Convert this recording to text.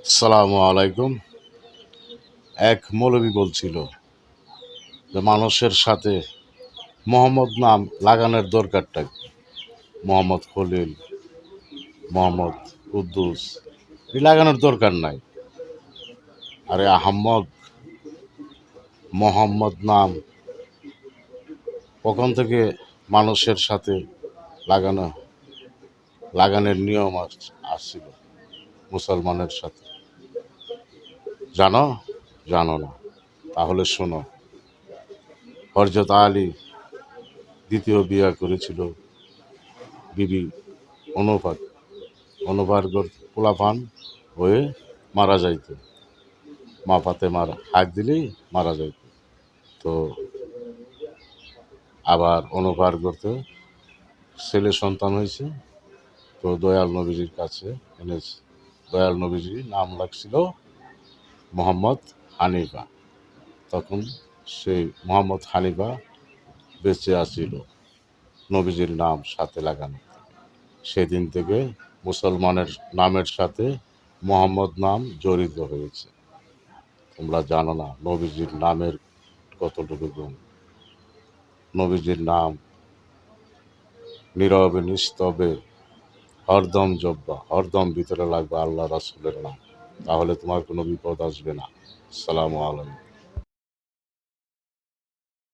আসসালামু আলাইকুম। এক মৌলবী বলছিল যে মানুষের সাথে মোহাম্মদ নাম লাগানোর দরকারটা কি? মোহাম্মদ খলিল, মোহাম্মদ কুদ্দুস এই লাগানোর দরকার নাই। আরে আহম্মদ, মোহাম্মদ নাম কখন থেকে মানুষের সাথে লাগানো লাগানোর নিয়ম আসছিল মুসলমানের সাথে? জানো? জানো না? তাহলে শোনো। হযরত আলী দ্বিতীয় বিয়ে করেছিল বিবি অনুফার। অনুফার পোলাপান হয়ে মারা যাইত, মা ফাতেমার হাত দিলেই মারা যাইত। তো আবার অনুফার করতে ছেলে সন্তান হয়েছে, তো দয়াল নবীজির কাছে এনেছে। দয়াল নবীজির নাম লাগছিল মোহাম্মদ হানিফা। তখন সেই মোহাম্মদ হানিফা বেঁচে আছিল নবীজির নাম সাথে লাগানো। সেদিন থেকে মুসলমানের নামের সাথে মোহাম্মদ নাম জড়িত হয়েছে। তোমরা জানো না নবীজির নামের কতটুকু গুণ? নবীজির নাম নীরবে নিস্তবে হরদম জব্বা, হরদম ভিতরে লাগবে আল্লাহ রাসূলের নাম, তাহলে তোমার কোনো বিপদ আসবে না। আসসালামু আলাইকুম।